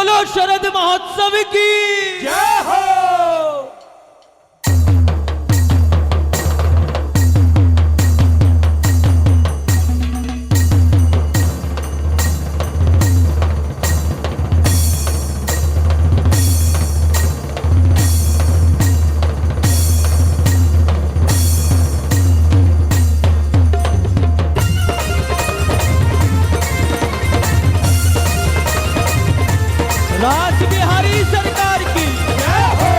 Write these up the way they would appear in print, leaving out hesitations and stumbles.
बोलो शरद महोत्सव की जय हो। राज बिहारी सरकार की जय हो।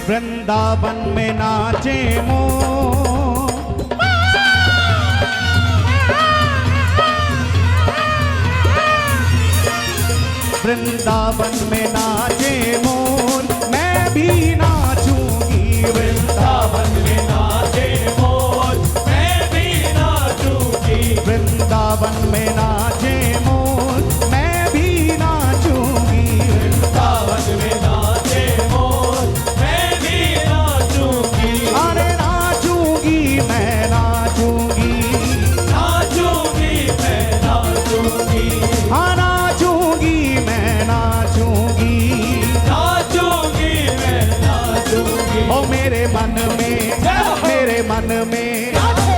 वृंदावन में नाचे मोर, वृंदावन में नाचे मोर, मैं भी नाचूंगी। वृंदावन में नाचे मोर, मैं भी नाचूंगी। वृंदावन में नाचे मोर, मैं भी नाचूंगी। वृंदावन में नाचे मोर, मैं भी नाचूंगी। अरे नाचूंगी मैं नाचूंगी, नाचूंगी मैं नाचूंगी। हाँ नाचूंगी मैं नाचूंगी। नाचूंगी मैं नाचूंगी। ओ मेरे मन में, मेरे मन में,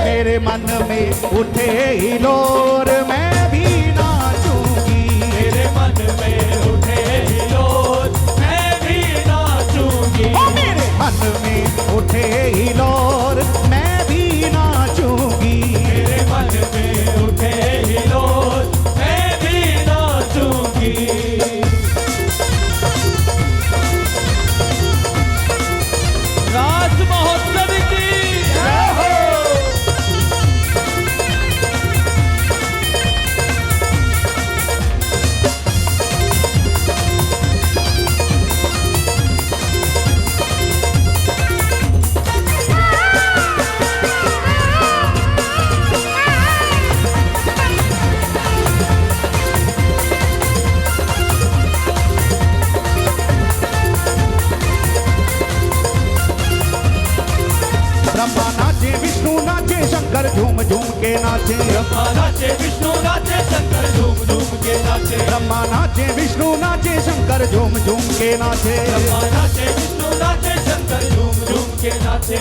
मेरे मन में उठे हिलोर, मैं भी नाचूंगी। मेरे मन में उठे हिलोर, मैं भी नाचूंगी। ओ मेरे मन में उठे हिलोर, मैं भी नाचूंगी। मेरे मन में उठे हिलोर, मैं भी नाचूंगी। राज महोत्सव की जय हो। ब्रह्मा नाचे, विष्णु नाचे, शंकर झूम झूम के नाचे। ब्रह्मा नाचे, विष्णु नाचे, शंकर झूम झूम के नाचे। ब्रह्मा नाचे, विष्णु नाचे, शंकर झूम झूम के नाचे। ब्रह्मा नाचे, विष्णु नाचे, शंकर झूम झूम के नाचे।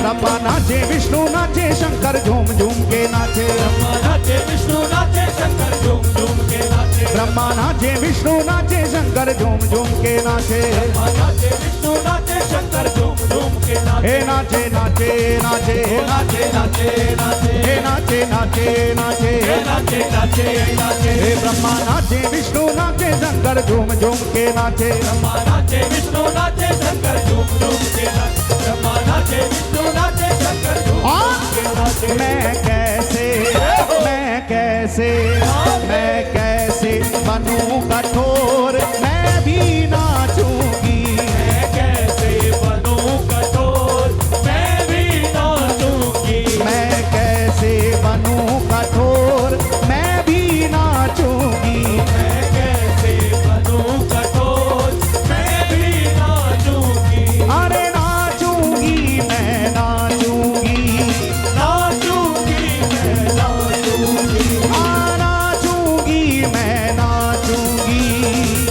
ब्रह्मा नाचे, विष्णु नाचे, शंकर झूम झूम के नाचे। ब्रह्मा नाचे, विष्णु नाचे, शंकर झूम झूम के नाचे। ब्रह्मा नाचे, विष्णु नाचे, शंकर झूम झूम के नाचे। ब्रह्मा नाचे, विष्णु नाचे, शंकर झूम झूम के नाचे। हे नाचे नाचे नाचे, नाचे नाचे नाचे, हे नाचे नाचे नाचे, नाचे नाचे नाचे। हे ब्रह्मा नाचे, विष्णु नाचे, शंकर झूम झूम के नाचे। ब्रह्मा नाचे, विष्णु नाचे, शंकर झूम झूम के नाचे। ब्रह्मा नाचे, विष्णु नाचे, शंकर झूम झूम के नाचे। मैं कैसे, मैं कैसे, मैं कैसे बनूं कठोर, मैं भी नाचूंगी। मैं कैसे बनूं कठोर, मैं भी नाचूंगी। मैं कैसे बनूं कठोर, मैं भी नाचूंगी। मैं कैसे बनूं कठोर, मैं भी नाचूंगी। अरे नाचूंगी मैं नाचूंगी, नाचूंगी मैं नाचूंगी। नाचूंगी मैं नाचूंगी।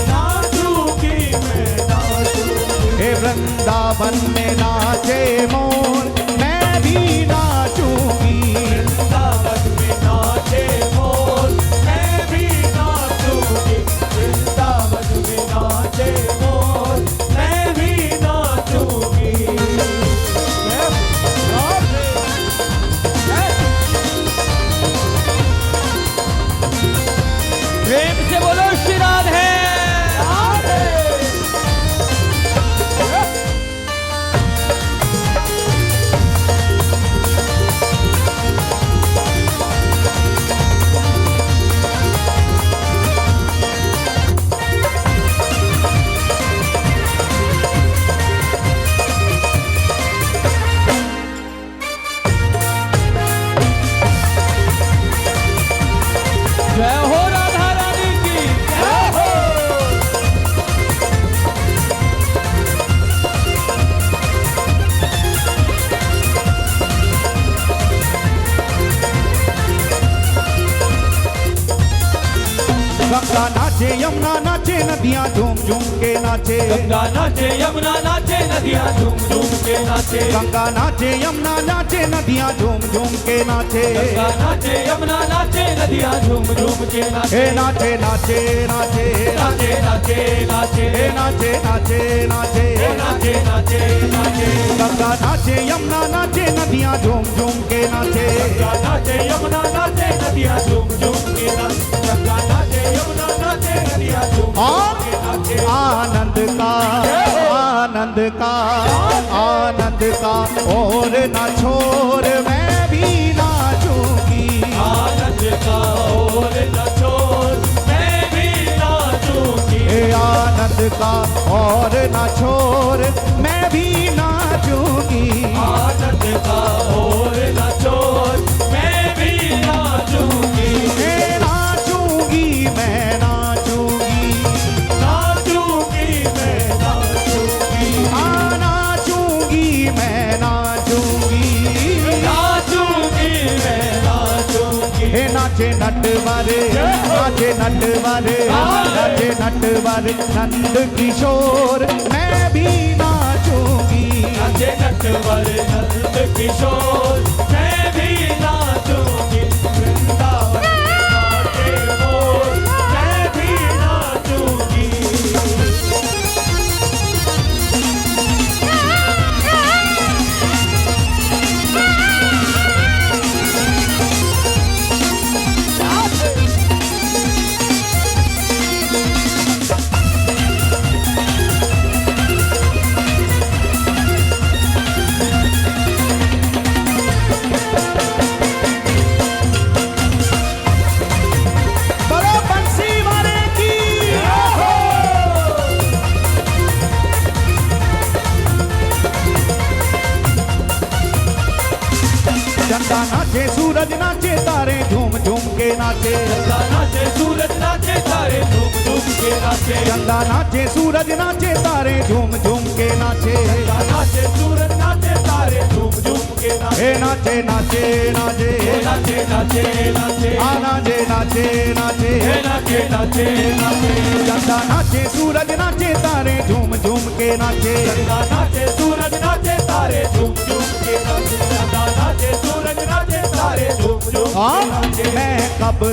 नाचूंगी मैं नाचूंगी। हे वृंदावन में नाचे मोर, मैं भी नाचूंगी। वृंदावन में नाचे मोर, मैं भी नाचूंगी। वृंदावन में नाचे मोर, यमुना नाचे नदियाँ झूम झूम के नाचे गंगा नाचे यमुना नाचे नदियाँ झूम झूम के नाचे गंगा नाचे यमुना नाचे नदियाँ झूम झूम के नाचे गंगा नाचे यमुना नाचे नदियाँ झूम झूम के नाचे हे नाचे नाचे नाचे नाचे नाचे नाचे हे नाचे नाचे नाचे नाचे नाचे नाचे गंगा नाचे यमुना नाचे नदियाँ झूम झूम के नाचे गंगा नाचे यमुना नाचे नदियाँ झूम झूम के नाचे गंगा नाचे यमुना नाचे नदियाँ झूम और के नाचे आनंद का आनंद का आनंद का और ना छोड़ मैं भी नाचूंगी आनंद का और न छोड़ मैं भी नाचूंगी हे आनंद का और ना छोड़ मैं भी नाचूंगी आनंद का और न छोड़ मैं भी नाचूंगी हे नाचूंगी मैं नाचूंगी नाचूंगी मैं नाचूंगी नाचूंगी मैं नाचूंगी नाचूंगी मैं नाचूंगी हे नाचे नटवर नाचे नटवर नाचे नटवर नंद किशोर मैं भी नाचूंगी नाचे नटवर नंद किशोर मैं भी नाचूंगी वृंदावन नाचे मोर मैं भी नाचूंगी बोलो बंसी वाले की चंदा नाचे सूरज नाचे तारे झूम झूम के नाचे गंगा नाचे सूरज नाचे तारे झूम झूम के नाचे चंदा नाचे सूरज नाचे तारे झूम झूम के नाचे गंगा नाचे सूरज नाचे तारे झूम झूम के नाचे हे नाचे नाचे नाचे नाचे नाचे नाचे आ नाचे नाचे नाचे नाचे नाचे नाचे चंदा नाचे सूरज नाचे तारे झूम झूम के नाचे गंगा नाचे सूरज नाचे तारे झूम झूम के नाचे गंगा नाचे सूरज नाचे तारे झूम झूम के हाँ नाचे मैं कब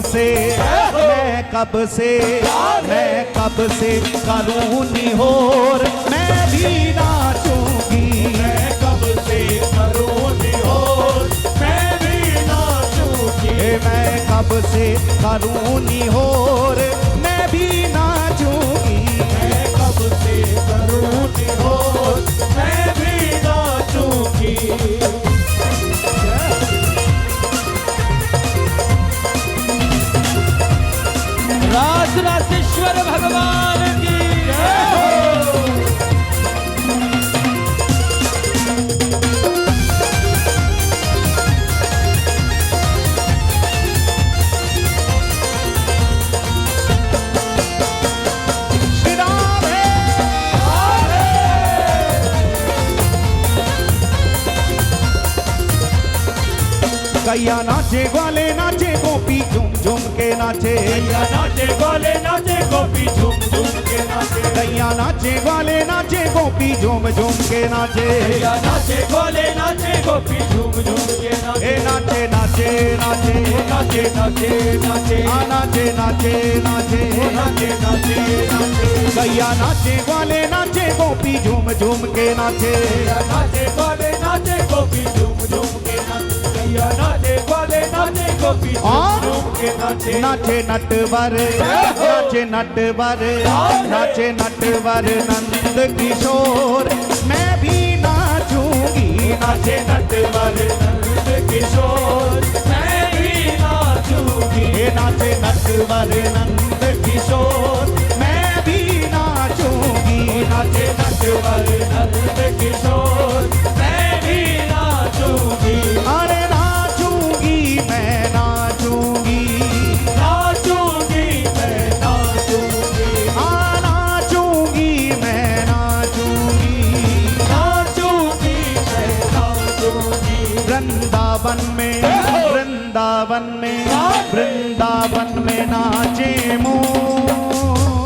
से करूँ निहोर मैं भी नाचूंगी मैं कब से करूँ निहोर मैं भी नाचूंगी मैं कब से करूँ निहोर मैं भी नाचूंगी मैं कब से करूँ निहोर मैं भी नाचूंगी राज राजेश्वर भगवान की श्री राम है गैया नाचे ग्वाले नाचे गोपी झूम झूम के नाचे गैया नाचे ग्वाले नाचे गोपी झूम झूम के नाचे गैया नाचे ग्वाले नाचे गोपी झूम झूम के नाचे गैया नाचे ग्वाले नाचे गोपी झूम झूम के नाचे ए नाचे नाचे नाचे नाचे नाचे नाचे आ नाचे नाचे नाचे नाचे नाचे नाचे गैया नाचे ग्वाले नाचे गोपी झूम झूम के नाचे गैया नाचे ग्वाले नाचे गोपी झूम झूम के नाचे गैया नाचे ग्वाले नाचे गोपी झूम झूम के नाचे नाचे नटवर नाचे नटवर नाचे नटवर नंद किशोर मैं भी नाचूंगी नाचे नटवर नंद किशोर मैं भी नाचूंगी हे नाचे नटवर नंद किशोर मैं भी नाचूंगी नाचे नटवर नंद किशोर मैं भी नाचूंगी अरे नाचूंगी मैं नाचूंगी नाचूंगी मैं नाचूंगी नाचूंगी मैं नाचूंगी नाचूंगी मैं नाचूंगी वृंदावन में वृंदावन में नाचे मोर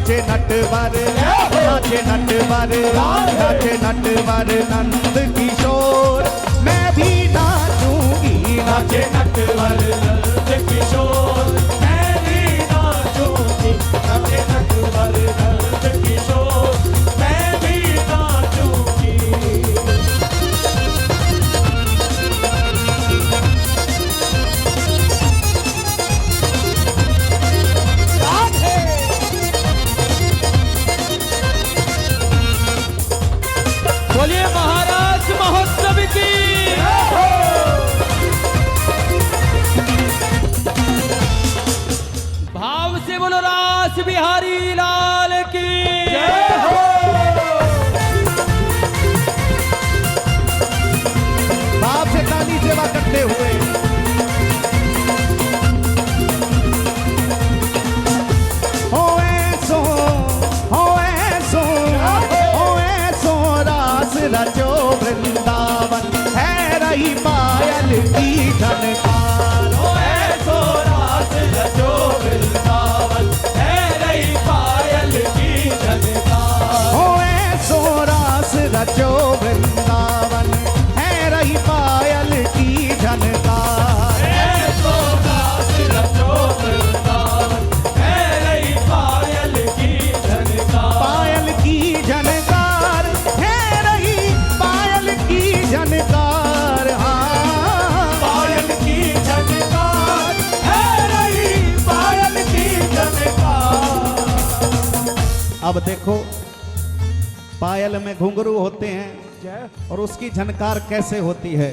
नाचे नटवर नाचे नटवर नाचे नटवर नंद किशोर मैं भी नाचूंगी नाचे नटवर नंद किशोर मैं भी नाचूंगी नाचे नटवर नंद किशोर मैं भी नाचूंगी बोलिए महाराज महोत्सव की। भाव से बोलो रास बिहारी लाल की। भाव से ताली सेवा करते हुए हो ऐसो रास रचो वृंदावन है रही पायल की झनकार ओ ऐसो रास रचो वृंदावन है रही पायल की झनकार हो ऐसो रास रचो वृंदावन है रही पायल की झनकार ऐसो रास रचो वृंदावन है रही पायल की झनकार पायल की झनकार है रही पायल की झनकार पायल की झनकार है रही पायल की झनकार अब देखो पायल में घुंघरू होते हैं और उसकी झनकार कैसे होती है।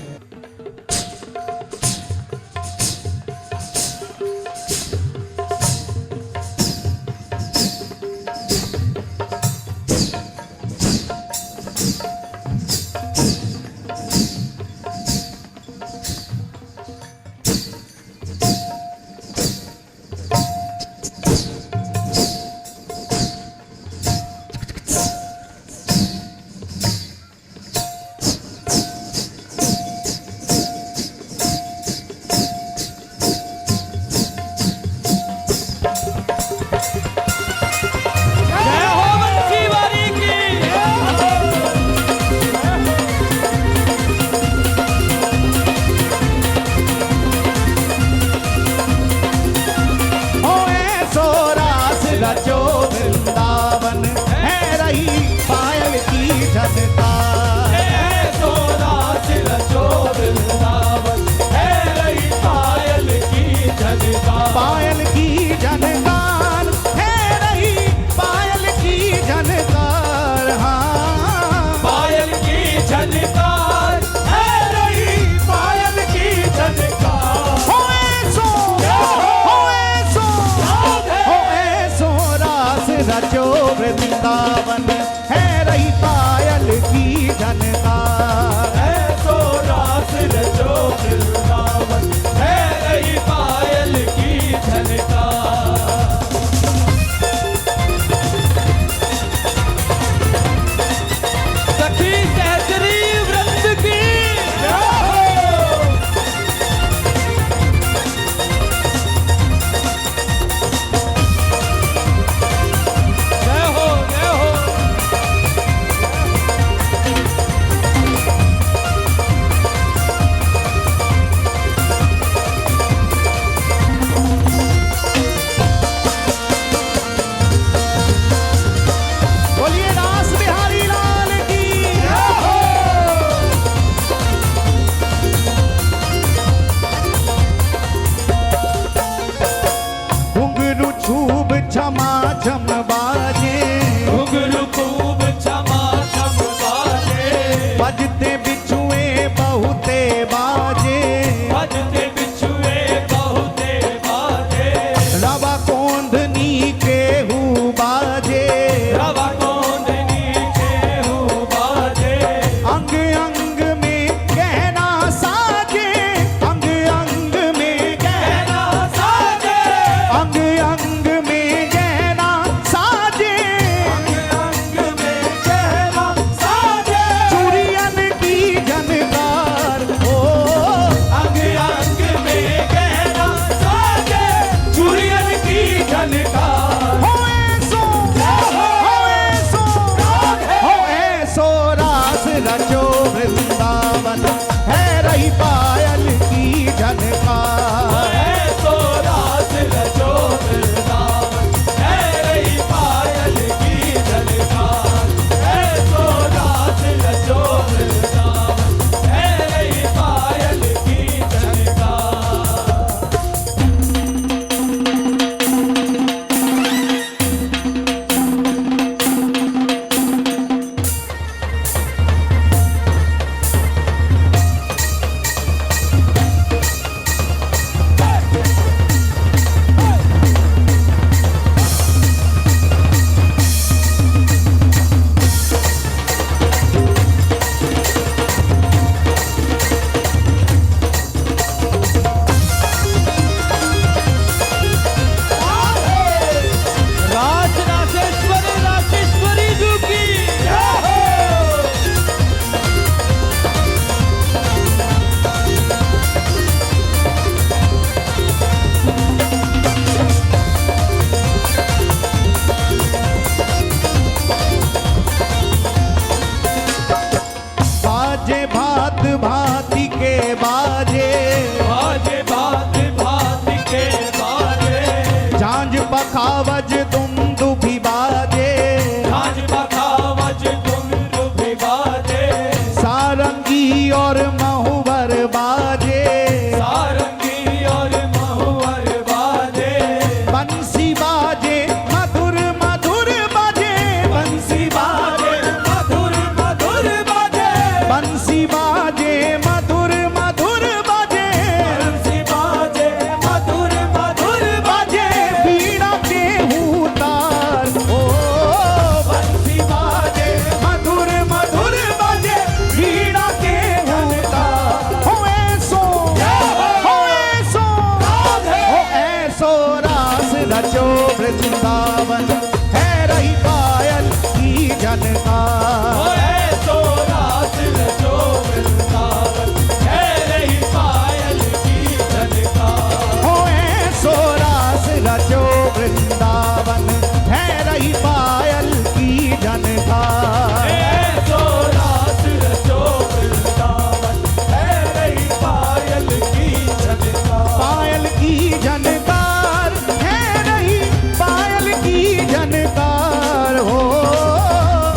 वृंदावन है रही पायल की झनकार। ऐसो रास रचो वृंदावन है रही पायल की झनकार। हो ऐसो रास रचो वृंदावन है रही पायल की झनकार। ऐसो रास रचो वृंदावन है रही पायल की झनकार। पायल की झनकार है रही पायल की झनकार। हो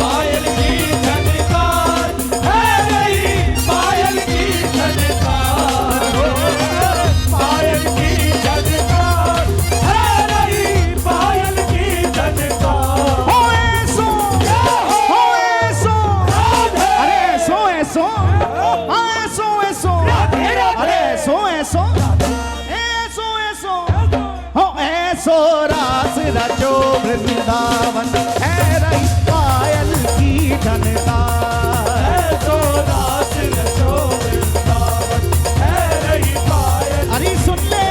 पायल की झनकार है रही पायल की झनकार। पायल की झनकार है रही पायल की झनकार। हो ऐसो अरे ऐसो ऐसो हाँ ऐसो ऐसो अरे ऐसो ऐसो ऐसो ऐसो हो ऐसो रास रचो वृंदावन है रही पायल की झनकार। ऐसो रास रचो वृंदावन है रही पायल। अरे सुन ले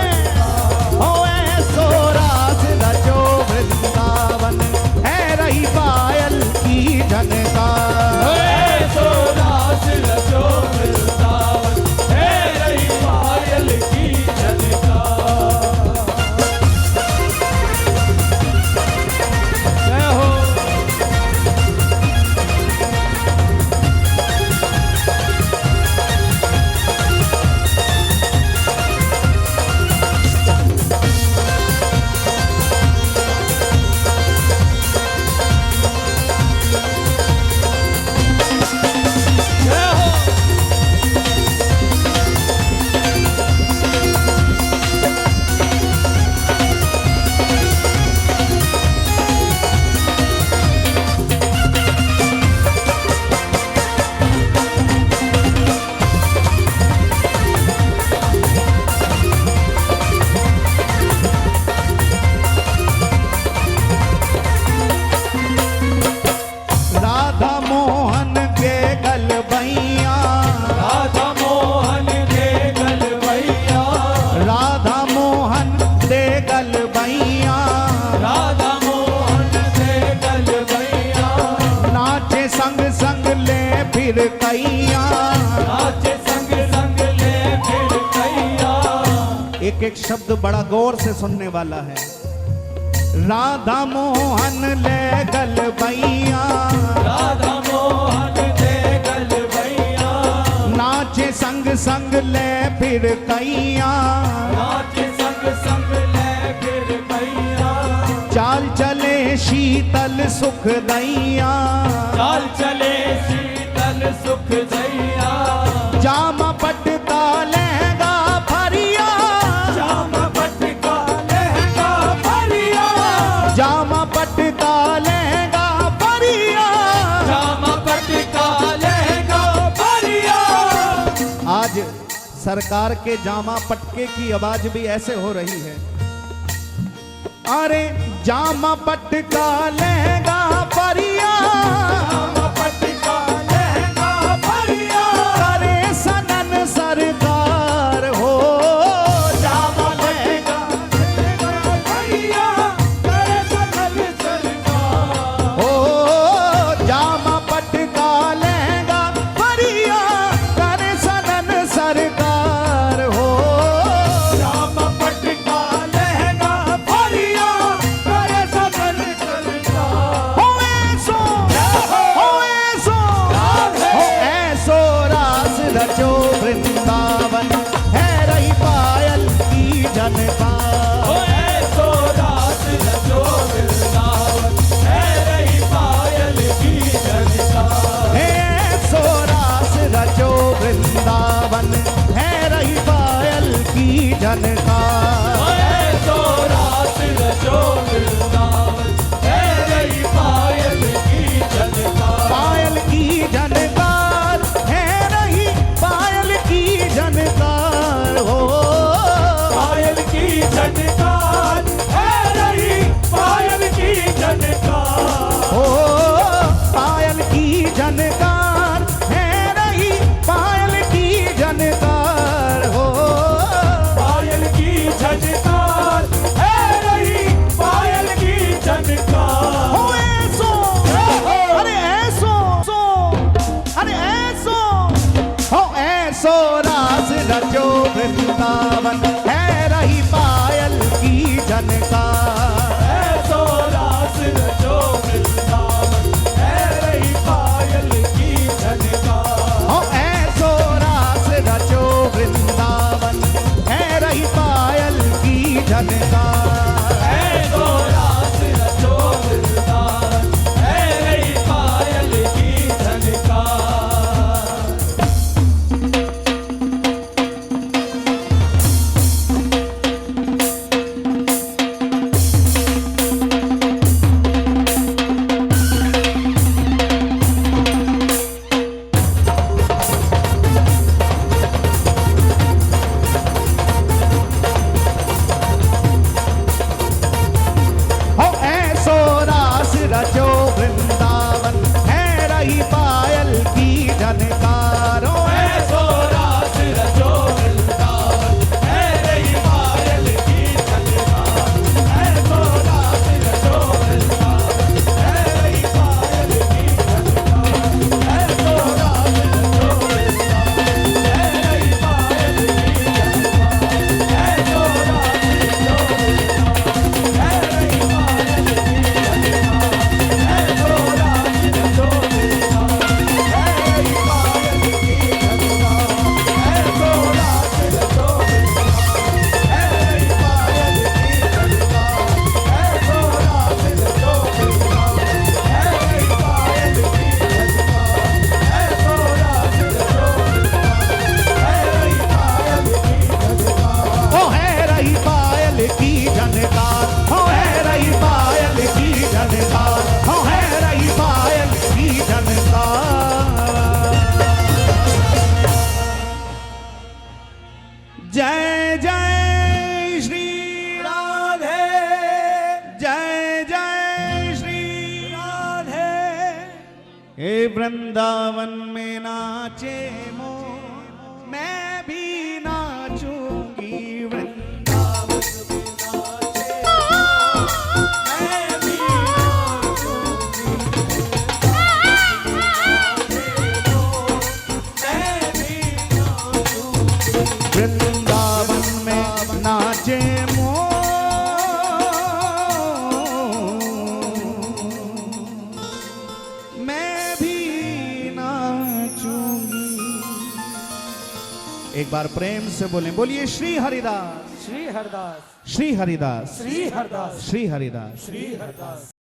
हो ऐसो रास रचो वृंदावन है रही पायल की झनकार। ऐसो रास रचो वृंदावन है रही पायल की झनकार। जय हो। जय हो। राधा मोहन के गलबैया राधा मोहन के गलबैया। राधा मोहन दे गलबैया राधा मोहन के गलबैया। नाचे संग संग ले फिर कैया। नाचे संग संग ले फिर कैया। एक एक शब्द बड़ा गौर से सुनने वाला है। राधा मोहन ले गलबैया राधा मोहन के गलबैया। नाचे संग संग ले फिर कैया। नाचे संग संग ले फिर कैया। चाल चले शीतल सुख दैया। चाल चले शीतल सुख दैया। जामा पटता लहंगा फरिया। जामा पटका लहंगा भरिया। जामा पटता लहंगा फरिया। जामा पटका लहंगा भरिया। आज सरकार के जामा पटके की आवाज भी ऐसे हो रही है। अरे जामा पटका लहंगा फरिया। जामा पटका लहंगा भरिया। करे सनन सरकार हो जामा लहंगा भरिया करे सकल सरकार। हो जामा पटका लहंगा फरिया। करे सनन सरकार हो जामा पटका लहंगा भरिया करे सकल सरकार। हो ऐसो ऐसो रास रचो वृंदावन है रही पायल की झनकार। ओ ऐसो रास रचो वृंदावन है रही पायल की झनकार। ऐसो रास रचो वृंदावन है रही पायल की झनकार। ओ ऐसो रास रचो वृंदावन है रही पायल की झनकार। पायल की झनकार है रही पायल की झनकार। हो पायल की झनकार है रही पायल की झनकार। हो पायल की झनकार है रही पायल की झनकार। हो पायल की झनकार है रही पायल की झनकार। ऐसो रास रचो वृंदावन, है रही पायल की झनकार। हो ऐसो रास रचो वृंदावन, है रही पायल की झनकार। हो ऐसो रास रचो वृंदावन, है रही पायल की झनकार। ऐसो रास रचो वृंदावन, है रही पायल की झनकार। ऐसो रास रचो वृंदावन, है रही पायल की झनकार। ऐसो रास रचो वृंदावन, है रही पायल की झनकार। ऐसो रास रचो वृंदावन, है रही पायल की झनकार। ऐसो रास रचो वृंदावन, है रही पायल की झनकार। ऐसो रास रचो वृंदावन, है रही पायल की झनकार। ऐसो रास रचो वृंदावन, है रही पायल की झनकार। हो है रही पायल की झनकार। हो है रही पायल की झनकार। जय जय श्री राधे जय जय श्री राधे। हे वृंदावन में नाचे मोर, मैं भी नाचूंगी वृंदावन में नाचे मैं भी नाचूंगी, मैं भी नाचूंगी। वृंदावन में नाचे मोर, मैं भी नाचूंगी। एक बार प्रेम से बोलें, बोलिए श्री हरिदास श्री हरदास, श्री हरिदास श्री हरदास, श्री हरिदास। श्री हरदास।